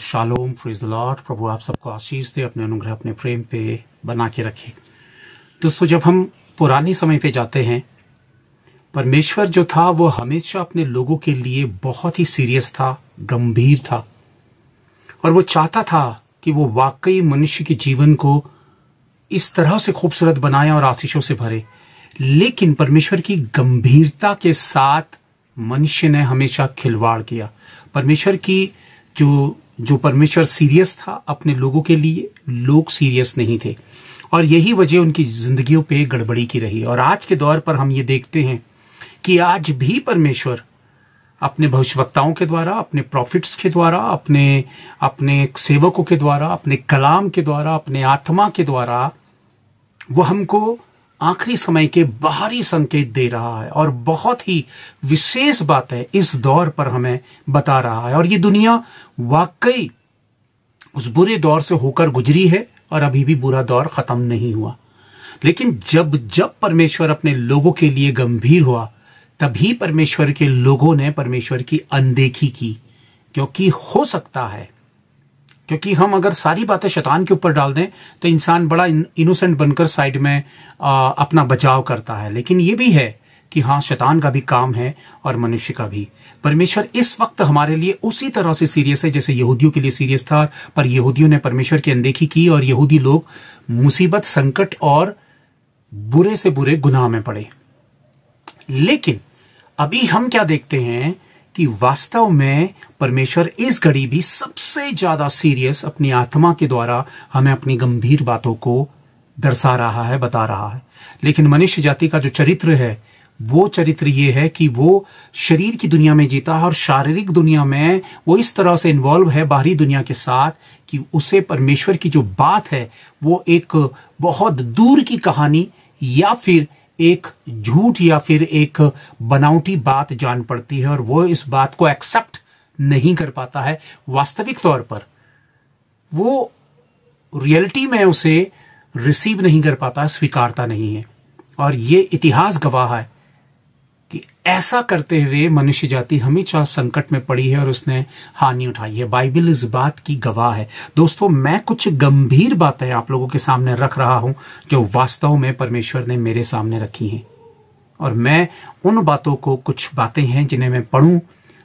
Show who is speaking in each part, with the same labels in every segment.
Speaker 1: Shalom, praise the Lord. प्रभु आप सबको आशीष दे, अपने अनुग्रह अपने प्रेम पे बना के रखे। दोस्तों, जब हम पुराने समय पे जाते हैं, परमेश्वर जो था वो हमेशा अपने लोगों के लिए बहुत ही सीरियस था, गंभीर था, और वो चाहता था कि वो वाकई मनुष्य के जीवन को इस तरह से खूबसूरत बनाए और आशीषों से भरे। लेकिन परमेश्वर की गंभीरता के साथ मनुष्य ने हमेशा खिलवाड़ किया। परमेश्वर की जो परमेश्वर सीरियस था अपने लोगों के लिए, लोग सीरियस नहीं थे, और यही वजह उनकी जिंदगियों पे गड़बड़ी की रही। और आज के दौर पर हम ये देखते हैं कि आज भी परमेश्वर अपने भविष्यवक्ताओं के द्वारा, अपने प्रॉफिट्स के द्वारा, अपने सेवकों के द्वारा, अपने कलाम के द्वारा, अपने आत्मा के द्वारा वो हमको आखिरी समय के बाहरी संकेत दे रहा है, और बहुत ही विशेष बात है इस दौर पर हमें बता रहा है। और ये दुनिया वाकई उस बुरे दौर से होकर गुजरी है, और अभी भी बुरा दौर खत्म नहीं हुआ। लेकिन जब परमेश्वर अपने लोगों के लिए गंभीर हुआ, तभी परमेश्वर के लोगों ने परमेश्वर की अनदेखी की। क्योंकि हो सकता है, क्योंकि हम अगर सारी बातें शैतान के ऊपर डाल दें तो इंसान बड़ा इनोसेंट बनकर साइड में अपना बचाव करता है। लेकिन ये भी है कि हाँ, शैतान का भी काम है और मनुष्य का भी। परमेश्वर इस वक्त हमारे लिए उसी तरह से सीरियस है जैसे यहूदियों के लिए सीरियस था, पर यहूदियों ने परमेश्वर की अनदेखी की और यहूदी लोग मुसीबत, संकट और बुरे से बुरे गुनाह में पड़े। लेकिन अभी हम क्या देखते हैं कि वास्तव में परमेश्वर इस घड़ी भी सबसे ज्यादा सीरियस अपनी आत्मा के द्वारा हमें अपनी गंभीर बातों को दर्शा रहा है, बता रहा है। लेकिन मनुष्य जाति का जो चरित्र है, वो चरित्र ये है कि वो शरीर की दुनिया में जीता है, और शारीरिक दुनिया में वो इस तरह से इन्वॉल्व है बाहरी दुनिया के साथ कि उसे परमेश्वर की जो बात है वो एक बहुत दूर की कहानी या फिर एक झूठ या फिर एक बनावटी बात जान पड़ती है, और वो इस बात को एक्सेप्ट नहीं कर पाता है। वास्तविक तौर पर वो रियलिटी में उसे रिसीव नहीं कर पाता, स्वीकारता नहीं है। और ये इतिहास गवाह है कि ऐसा करते हुए मनुष्य जाति हमेशा संकट में पड़ी है और उसने हानि उठाई है। बाइबल इस बात की गवाह है। दोस्तों, मैं कुछ गंभीर बातें आप लोगों के सामने रख रहा हूं जो वास्तव में परमेश्वर ने मेरे सामने रखी हैं, और मैं उन बातों को, कुछ बातें हैं जिन्हें मैं पढ़ूं।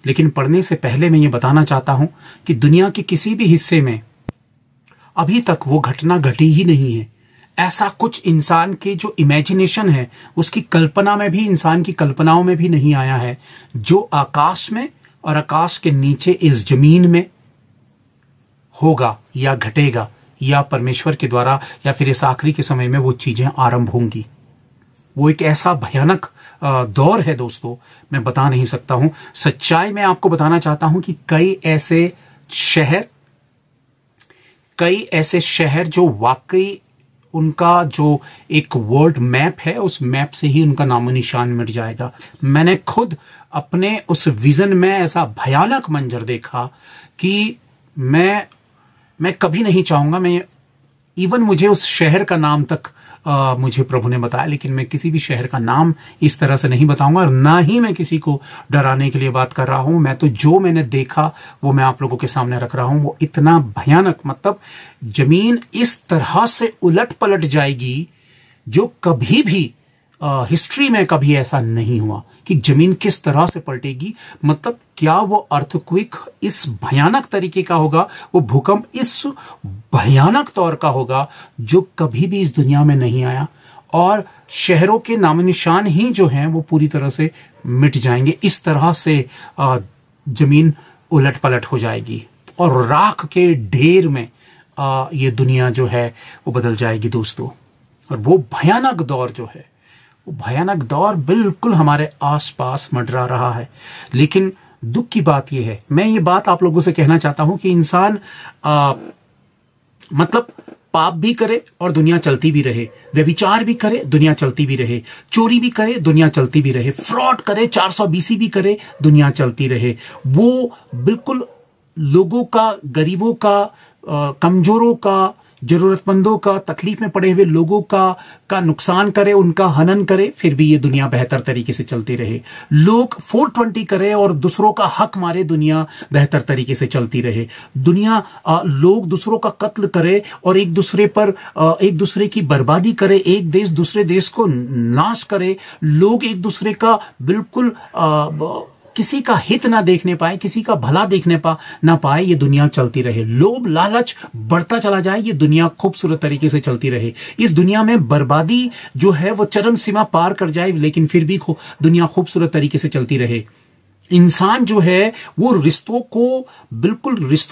Speaker 1: लेकिन पढ़ने से पहले मैं ये बताना चाहता हूं कि दुनिया के किसी भी हिस्से में अभी तक वो घटना घटी ही नहीं है। ऐसा कुछ इंसान के जो इमेजिनेशन है, उसकी कल्पना में भी, इंसान की कल्पनाओं में भी नहीं आया है, जो आकाश में और आकाश के नीचे इस जमीन में होगा या घटेगा, या परमेश्वर के द्वारा या फिर इस आखिरी के समय में वो चीजें आरंभ होंगी। वो एक ऐसा भयानक दौर है दोस्तों, मैं बता नहीं सकता हूं। सच्चाई में आपको बताना चाहता हूं कि कई ऐसे शहर जो वाकई उनका जो एक वर्ल्ड मैप है, उस मैप से ही उनका नामो निशान मिट जाएगा। मैंने खुद अपने उस विजन में ऐसा भयानक मंजर देखा कि मैं कभी नहीं चाहूंगा, मुझे उस शहर का नाम तक मुझे प्रभु ने बताया, लेकिन मैं किसी भी शहर का नाम इस तरह से नहीं बताऊंगा, और ना ही मैं किसी को डराने के लिए बात कर रहा हूं। मैं तो जो मैंने देखा वो मैं आप लोगों के सामने रख रहा हूं। वो इतना भयानक, मतलब जमीन इस तरह से उलट पलट जाएगी जो कभी भी हिस्ट्री में कभी ऐसा नहीं हुआ कि जमीन किस तरह से पलटेगी। मतलब क्या वो अर्थक्वेक इस भयानक तरीके का होगा, वो भूकंप इस भयानक तौर का होगा जो कभी भी इस दुनिया में नहीं आया, और शहरों के नामो निशान ही जो हैं वो पूरी तरह से मिट जाएंगे। इस तरह से जमीन उलट पलट हो जाएगी, और राख के ढेर में ये दुनिया जो है वो बदल जाएगी दोस्तों। और वो भयानक दौर जो है, वो भयानक दौर बिल्कुल हमारे आसपास मंडरा रहा है। लेकिन दुख की बात यह है, मैं ये बात आप लोगों से कहना चाहता हूं कि इंसान मतलब पाप भी करे और दुनिया चलती भी रहे, व्यभिचार भी करे, दुनिया चलती भी रहे, चोरी भी करे, दुनिया चलती भी रहे, फ्रॉड करे, 420 भी करे, दुनिया चलती रहे। वो बिल्कुल लोगों का, गरीबों का, कमजोरों का, जरूरतमंदों का, तकलीफ में पड़े हुए लोगों का नुकसान करे, उनका हनन करे, फिर भी ये दुनिया बेहतर तरीके से चलती रहे। लोग 420 करे और दूसरों का हक मारे, दुनिया बेहतर तरीके से चलती रहे। दुनिया लोग दूसरों का कत्ल करे और एक दूसरे की बर्बादी करे, एक देश दूसरे देश को नाश करे, लोग एक दूसरे का बिल्कुल किसी का हित ना देखने पाए, किसी का भला देखने ना पाए, ये दुनिया चलती रहे। लोभ लालच बढ़ता चला जाए, ये दुनिया खूबसूरत तरीके से चलती रहे। इस दुनिया में बर्बादी जो है वो चरम सीमा पार कर जाए, लेकिन फिर भी दुनिया खूबसूरत तरीके से चलती रहे। इंसान जो है वो रिश्तों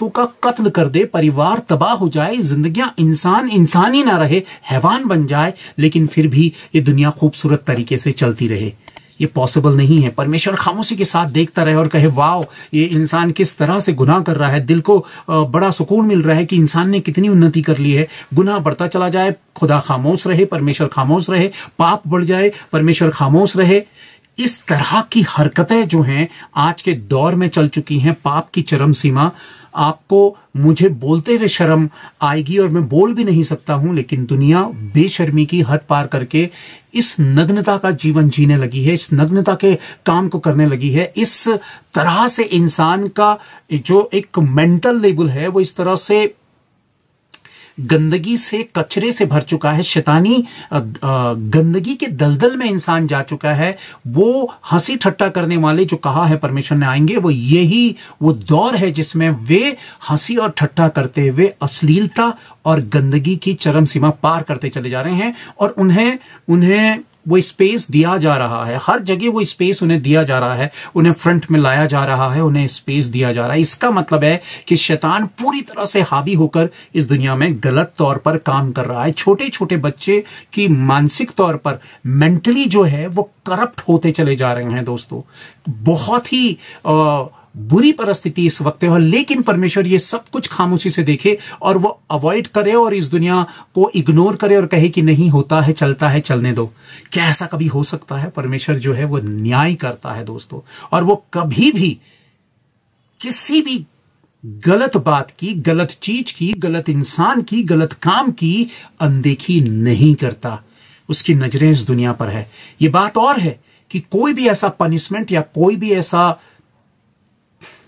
Speaker 1: का कत्ल कर दे, परिवार तबाह हो जाए, जिंदगियां इंसान ही ना रहे, हैवान बन जाए, लेकिन फिर भी ये दुनिया खूबसूरत तरीके से चलती रहे। ये पॉसिबल नहीं है। परमेश्वर खामोशी के साथ देखता रहे और कहे वाओ, ये इंसान किस तरह से गुनाह कर रहा है। दिल को बड़ा सुकून मिल रहा है कि इंसान ने कितनी उन्नति कर ली है। गुनाह बढ़ता चला जाए, खुदा खामोश रहे, परमेश्वर खामोश रहे, पाप बढ़ जाए, परमेश्वर खामोश रहे। इस तरह की हरकतें जो हैं आज के दौर में चल चुकी हैं, पाप की चरम सीमा। आपको मुझे बोलते हुए शर्म आएगी और मैं बोल भी नहीं सकता हूं, लेकिन दुनिया बेशर्मी की हद पार करके इस नग्नता का जीवन जीने लगी है, इस नग्नता के काम को करने लगी है। इस तरह से इंसान का जो एक मेंटल लेवल है वो इस तरह से गंदगी से, कचरे से भर चुका है। शैतानी गंदगी के दलदल में इंसान जा चुका है। वो हंसी ठट्टा करने वाले जो कहा है परमेश्वर ने आएंगे, वो दौर है जिसमें वे हंसी और ठट्टा करते हुए अश्लीलता और गंदगी की चरम सीमा पार करते चले जा रहे हैं। और उन्हें वो स्पेस दिया जा रहा है, हर जगह वो स्पेस उन्हें दिया जा रहा है, उन्हें फ्रंट में लाया जा रहा है, उन्हें स्पेस दिया जा रहा है। इसका मतलब है कि शैतान पूरी तरह से हावी होकर इस दुनिया में गलत तौर पर काम कर रहा है। छोटे छोटे बच्चे की मानसिक तौर पर मेंटली जो है वो करप्ट होते चले जा रहे हैं दोस्तों। बहुत ही बुरी परिस्थिति इस वक्त है, लेकिन परमेश्वर ये सब कुछ खामोशी से देखे और वो अवॉइड करे और इस दुनिया को इग्नोर करे और कहे कि नहीं होता है, चलता है, चलने दो। क्या ऐसा कभी हो सकता है? परमेश्वर जो है वो न्याय करता है दोस्तों, और वो कभी भी किसी भी गलत बात की, गलत चीज की, गलत इंसान की, गलत काम की अनदेखी नहीं करता। उसकी नजरें इस दुनिया पर है। ये बात और है कि कोई भी ऐसा पनिशमेंट या कोई भी ऐसा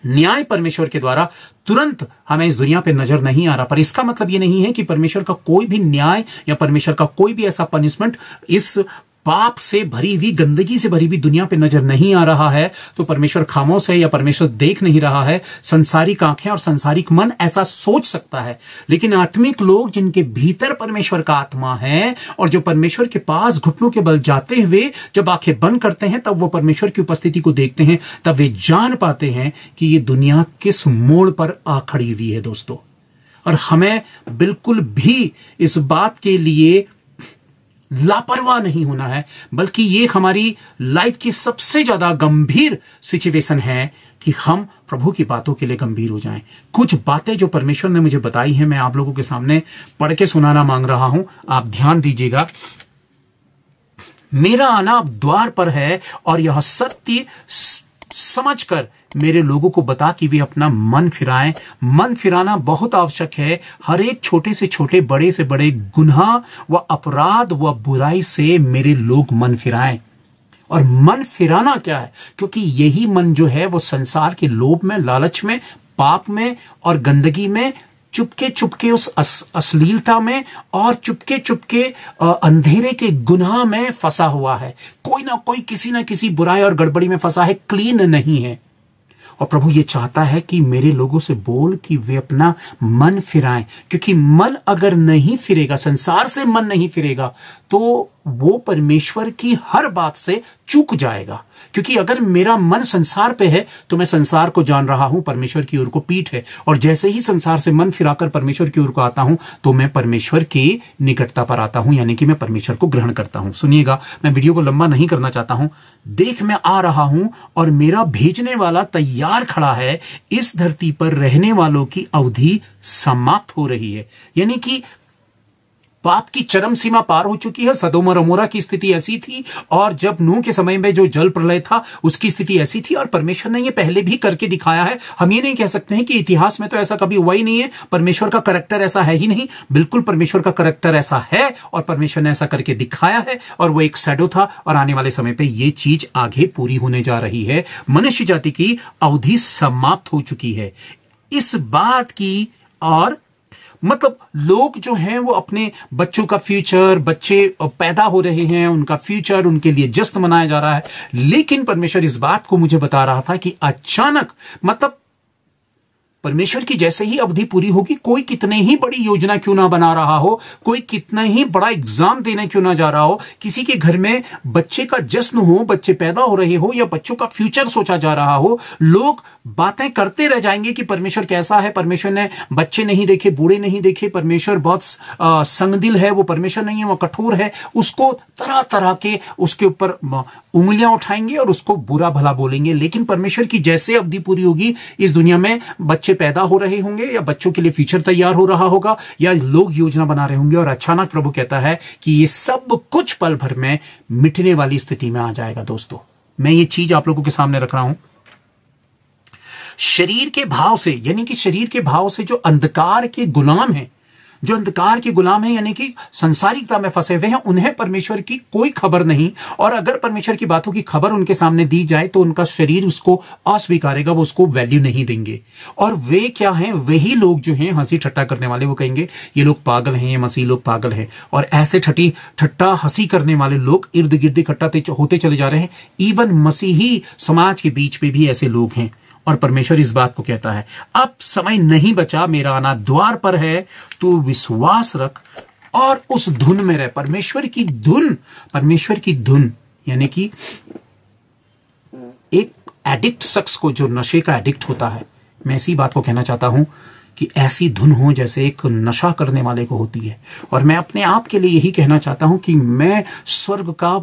Speaker 1: न्याय परमेश्वर के द्वारा तुरंत हमें इस दुनिया पे नजर नहीं आ रहा। पर इसका मतलब यह नहीं है कि परमेश्वर का कोई भी न्याय या परमेश्वर का कोई भी ऐसा पनिशमेंट इस पाप से भरी हुई, गंदगी से भरी हुई दुनिया पे नजर नहीं आ रहा है तो परमेश्वर खामोश है या परमेश्वर देख नहीं रहा है। संसारिक आंखें और संसारिक मन ऐसा सोच सकता है, लेकिन आत्मिक लोग जिनके भीतर परमेश्वर का आत्मा है और जो परमेश्वर के पास घुटनों के बल जाते हुए जब आंखें बंद करते हैं, तब वो परमेश्वर की उपस्थिति को देखते हैं, तब वे जान पाते हैं कि ये दुनिया किस मोड़ पर आ खड़ी हुई है दोस्तों। और हमें बिल्कुल भी इस बात के लिए लापरवाह नहीं होना है, बल्कि ये हमारी लाइफ की सबसे ज्यादा गंभीर सिचुएशन है कि हम प्रभु की बातों के लिए गंभीर हो जाएं। कुछ बातें जो परमेश्वर ने मुझे बताई हैं, मैं आप लोगों के सामने पढ़ के सुनाना मांग रहा हूं। आप ध्यान दीजिएगा। मेरा आना अब द्वार पर है और यह सत्य समझकर मेरे लोगों को बता कि वे अपना मन फिराएं। मन फिराना बहुत आवश्यक है। हर एक छोटे से छोटे, बड़े से बड़े गुनाह व अपराध व बुराई से मेरे लोग मन फिराएं। और मन फिराना क्या है? क्योंकि यही मन जो है वो संसार के लोभ में, लालच में, पाप में और गंदगी में, चुपके चुपके उस अश्लीलता में और चुपके चुपके अंधेरे के गुनाह में फंसा हुआ है। कोई ना कोई किसी ना किसी बुराई और गड़बड़ी में फंसा है, क्लीन नहीं है। और प्रभु ये चाहता है कि मेरे लोगों से बोल कि वे अपना मन फिराएं, क्योंकि मन अगर नहीं फिरेगा, संसार से मन नहीं फिरेगा, तो वो परमेश्वर की हर बात से चूक जाएगा। क्योंकि अगर मेरा मन संसार पे है तो मैं संसार को जान रहा हूं, परमेश्वर की ओर को पीठ है। और जैसे ही संसार से मन फिराकर परमेश्वर की ओर को आता हूं तो मैं परमेश्वर की निकटता पर आता हूं, यानी कि मैं परमेश्वर को ग्रहण करता हूं। सुनिएगा, मैं वीडियो को लंबा नहीं करना चाहता हूं। देख, मैं आ रहा हूं और मेरा भेजने वाला तैयार खड़ा है। इस धरती पर रहने वालों की अवधि समाप्त हो रही है, यानी कि पाप की चरम सीमा पार हो चुकी है। सदोम और अमोरा की स्थिति ऐसी थी, और जब नूह के समय में जो जल प्रलय था उसकी स्थिति ऐसी थी, और परमेश्वर ने ये पहले भी करके दिखाया है। हम ये नहीं कह सकते हैं कि इतिहास में तो ऐसा कभी हुआ ही नहीं है, परमेश्वर का करैक्टर ऐसा है ही नहीं। बिल्कुल परमेश्वर का करैक्टर ऐसा है, और परमेश्वर ने ऐसा करके दिखाया है, और वो एक शैडो था, और आने वाले समय पे ये चीज आगे पूरी होने जा रही है। मनुष्य जाति की अवधि समाप्त हो चुकी है इस बात की। और मतलब लोग जो हैं वो अपने बच्चों का फ्यूचर, बच्चे पैदा हो रहे हैं, उनका फ्यूचर उनके लिए जश्न मनाया जा रहा है, लेकिन परमेश्वर इस बात को मुझे बता रहा था कि अचानक, मतलब परमेश्वर की जैसे ही अवधि पूरी होगी, कोई कितने ही बड़ी योजना क्यों ना बना रहा हो, कोई कितना ही बड़ा एग्जाम देने क्यों ना जा रहा हो, किसी के घर में बच्चे का जश्न हो, बच्चे पैदा हो रहे हो, या बच्चों का फ्यूचर सोचा जा रहा हो, लोग बातें करते रह जाएंगे कि परमेश्वर कैसा है, परमेश्वर ने बच्चे नहीं देखे, बूढ़े नहीं देखे, परमेश्वर बहुत संगदिल है, वो परमेश्वर नहीं है, वो कठोर है। उसको तरह तरह के उसके ऊपर उंगलियां उठाएंगे और उसको बुरा भला बोलेंगे। लेकिन परमेश्वर की जैसे अवधि पूरी होगी, इस दुनिया में बच्चे पैदा हो रहे होंगे, या बच्चों के लिए फ्यूचर तैयार हो रहा होगा, या लोग योजना बना रहे होंगे, और अचानक प्रभु कहता है कि ये सब कुछ पल भर में मिटने वाली स्थिति में आ जाएगा। दोस्तों, मैं ये चीज आप लोगों के सामने रख रहा हूं। शरीर के भाव से, यानी कि शरीर के भाव से जो अंधकार के गुलाम हैं, जो अंधकार के गुलाम हैं, यानी कि संसारिकता में फंसे हुए हैं, उन्हें परमेश्वर की कोई खबर नहीं। और अगर परमेश्वर की बातों की खबर उनके सामने दी जाए तो उनका शरीर उसको अस्वीकारेगा, वो उसको वैल्यू नहीं देंगे। और वे क्या हैं? वही लोग जो हैं हंसी ठट्टा करने वाले, वो कहेंगे ये लोग पागल हैं, ये मसीह लोग पागल हैं। और ऐसे ठट्टा हंसी करने वाले लोग इर्द गिर्द इकट्ठा होते चले जा रहे हैं। इवन मसीही समाज के बीच में भी ऐसे लोग हैं। और परमेश्वर इस बात को कहता है, अब समय नहीं बचा, मेरा आना द्वार पर है, तू विश्वास रख और उस धुन में रह। परमेश्वर की धुन यानी कि एक एडिक्ट शख्स को, जो नशे का एडिक्ट होता है, मैं इसी बात को कहना चाहता हूं कि ऐसी धुन हो जैसे एक नशा करने वाले को होती है। और मैं अपने आप के लिए यही कहना चाहता हूं कि मैं स्वर्ग का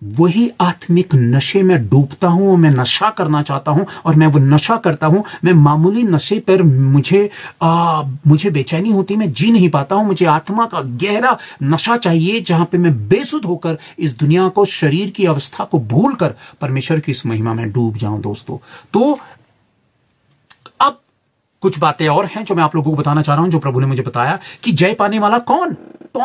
Speaker 1: वही आत्मिक नशे में डूबता हूं, मैं नशा करना चाहता हूं, और मैं वो नशा करता हूं। मैं मामूली नशे पर मुझे बेचैनी होती, मैं जी नहीं पाता हूं। मुझे आत्मा का गहरा नशा चाहिए, जहां पे मैं बेसुध होकर इस दुनिया को, शरीर की अवस्था को भूलकर परमेश्वर की इस महिमा में डूब जाऊं। दोस्तों, तो अब कुछ बातें और हैं जो मैं आप लोगों को बताना चाह रहा हूं, जो प्रभु ने मुझे बताया कि जय पाने वाला कौन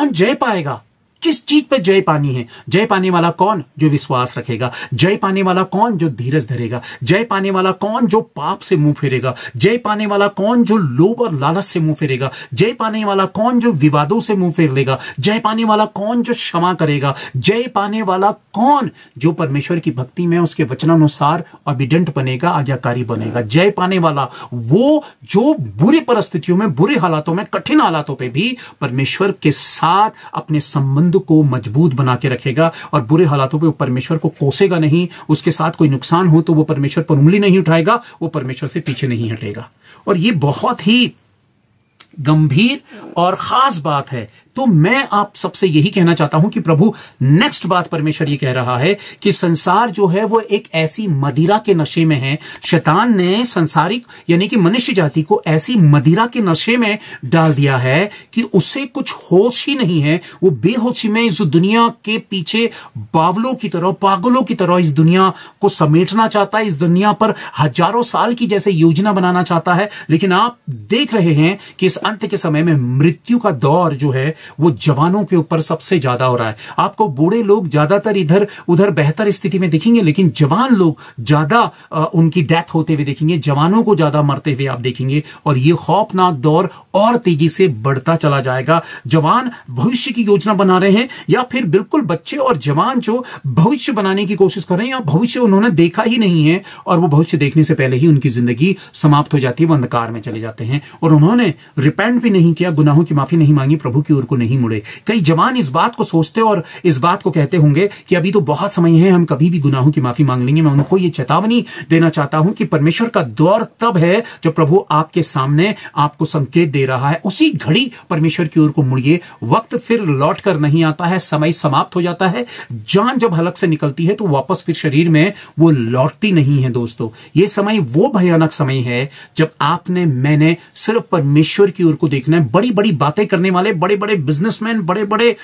Speaker 1: जय पाएगा, किस चीज पे जय पानी है। जय पाने वाला कौन? जो विश्वास रखेगा। जय पाने वाला कौन? जो धीरज धरेगा। जय पाने वाला कौन? जो पाप से मुंह फेरेगा। जय पाने वाला कौन? जो लोभ और लालच से मुंह फेरेगा। जय पाने वाला कौन? जो विवादों से मुंह फेर लेगा। जय पाने वाला कौन? जो क्षमा करेगा। जय पाने वाला कौन? जो परमेश्वर की भक्ति में, उसके वचनानुसार ओबीडेंट बनेगा, आज्ञाकारी बनेगा। जय पाने वाला वो जो बुरी परिस्थितियों में, बुरे हालातों में, कठिन हालातों पर भी परमेश्वर के साथ अपने संबंध को मजबूत बना के रखेगा, और बुरे हालातों पे वो परमेश्वर को कोसेगा नहीं। उसके साथ कोई नुकसान हो तो वो परमेश्वर पर उंगली नहीं उठाएगा, वो परमेश्वर से पीछे नहीं हटेगा। और ये बहुत ही गंभीर और खास बात है। तो मैं आप सबसे यही कहना चाहता हूं कि प्रभु नेक्स्ट बात परमेश्वर ये कह रहा है कि संसार जो है वो एक ऐसी मदिरा के नशे में है। शैतान ने संसारिक यानी कि मनुष्य जाति को ऐसी मदिरा के नशे में डाल दिया है कि उसे कुछ होश ही नहीं है। वो बेहोशी में इस दुनिया के पीछे बावलों की तरह, पागलों की तरह इस दुनिया को समेटना चाहता है, इस दुनिया पर हजारों साल की जैसे योजना बनाना चाहता है। लेकिन आप देख रहे हैं कि इस अंत के समय में मृत्यु का दौर जो है वो जवानों के ऊपर सबसे ज्यादा हो रहा है। आपको बूढ़े लोग ज्यादातर इधर उधर बेहतर स्थिति में दिखेंगे, लेकिन जवान लोग ज्यादा उनकी डेथ होते हुए देखेंगे, जवानों को ज्यादा मरते हुए आप देखेंगे। और ये खौफनाक दौर और तेजी से बढ़ता चला जाएगा। जवान भविष्य की योजना बना रहे हैं, या फिर बिल्कुल बच्चे और जवान जो भविष्य बनाने की कोशिश कर रहे हैं, या भविष्य उन्होंने देखा ही नहीं है, और वो भविष्य देखने से पहले ही उनकी जिंदगी समाप्त हो जाती है, वो अंधकार में चले जाते हैं। और उन्होंने रिपेंट भी नहीं किया, गुनाहों की माफी नहीं मांगी, प्रभु की ओर को नहीं मुड़े। कई जवान इस बात को सोचते और इस बात को कहते होंगे कि अभी तो बहुत समय है, हम कभी भी गुनाहों की माफी मांग लेंगे। मैं उनको ये चेतावनी देना चाहता हूं कि परमेश्वर का दौर तब है जब प्रभु आपके सामने आपको संकेत दे रहा है। उसी घड़ी परमेश्वर की ओर को मुड़िए। वक्त फिर लौट कर नहीं आता है, समय समाप्त हो जाता है। जान जब हलक से निकलती है तो वापस फिर शरीर में वो लौटती नहीं है। दोस्तों, ये समय वो भयानक समय है जब आपने मैंने सिर्फ परमेश्वर की ओर को देखना है। बड़ी बड़ी बातें करने वाले, बड़े बड़े बिजनेसमैन, बड़े बड़े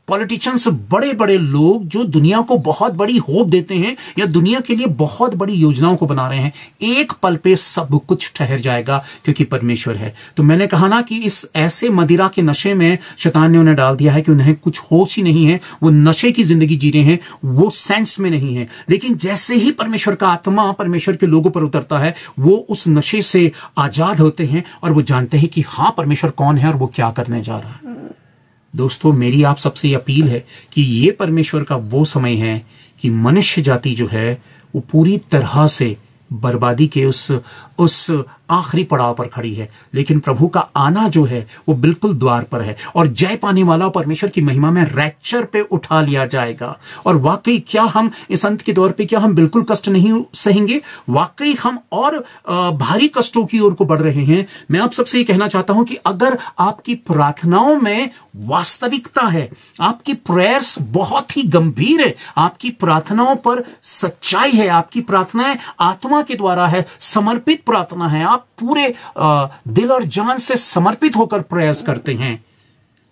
Speaker 1: पॉलिटिशियंस, बड़े बड़े लोग जो दुनिया को बहुत बड़ी होप देते हैं या दुनिया के लिए बहुत बड़ी योजनाओं को बना रहे हैं, एक पल पे सब कुछ ठहर जाएगा क्योंकि परमेश्वर है। तो मैंने कहा ना कि इस ऐसे मदिरा के नशे में शैतान ने उन्हें डाल दिया है कि उन्हें कुछ होश ही नहीं है, वो नशे की जिंदगी जी रहे हैं, वो सेंस में नहीं है। लेकिन जैसे ही परमेश्वर का आत्मा परमेश्वर के लोगों पर उतरता है, वो उस नशे से आजाद होते हैं और वो जानते हैं कि हाँ, परमेश्वर कौन है और वो क्या करने जा रहा है। दोस्तों, मेरी आप सबसे अपील है कि ये परमेश्वर का वो समय है कि मनुष्य जाति जो है वो पूरी तरह से बर्बादी के उस आखिरी पड़ाव पर खड़ी है, लेकिन प्रभु का आना जो है वो बिल्कुल द्वार पर है और जय पाने वाला परमेश्वर की महिमा में रैप्चर पे उठा लिया जाएगा। और वाकई क्या हम इस अंत के दौर पे क्या हम बिल्कुल कष्ट नहीं सहेंगे? वाकई हम और भारी कष्टों की ओर को बढ़ रहे हैं। मैं आप सबसे ये कहना चाहता हूं कि अगर आपकी प्रार्थनाओं में वास्तविकता है, आपकी प्रेयर्स बहुत ही गंभीर है, आपकी प्रार्थनाओं पर सच्चाई है, आपकी प्रार्थनाएं आत्मा के द्वारा है, समर्पित प्रार्थना है, आप पूरे दिल और जान से समर्पित होकर प्रयास करते हैं,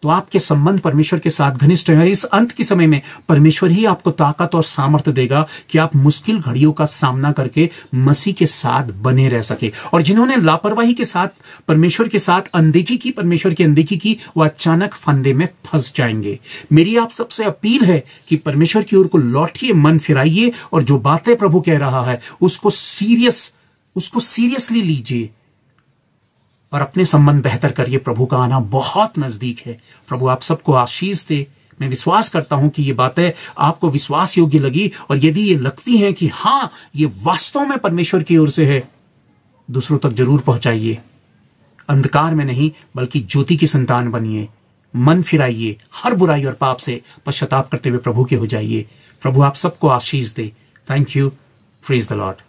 Speaker 1: तो आपके संबंध परमेश्वर के साथ घनिष्ठ है। इस अंत के समय में परमेश्वर ही आपको ताकत और सामर्थ्य देगा कि आप मुश्किल घड़ियों का सामना करके मसीह के साथ बने रह सके। और जिन्होंने लापरवाही के साथ परमेश्वर के साथ अनदेखी की, परमेश्वर की अनदेखी की, वो अचानक फंदे में फंस जाएंगे। मेरी आप सबसे अपील है कि परमेश्वर की ओर को लौटिए, मन फिराइए और जो बातें प्रभु कह रहा है उसको सीरियसली लीजिए और अपने संबंध बेहतर करिए। प्रभु का आना बहुत नजदीक है। प्रभु आप सबको आशीष दे। मैं विश्वास करता हूं कि ये बातें आपको विश्वास योग्य लगी, और यदि ये लगती हैं कि हां, ये वास्तव में परमेश्वर की ओर से है, दूसरों तक जरूर पहुंचाइए। अंधकार में नहीं बल्कि ज्योति की संतान बनिए। मन फिराइए, हर बुराई और पाप से पश्चाताप करते हुए प्रभु के हो जाइए। प्रभु आप सबको आशीष दे। Thank you. Praise the Lord.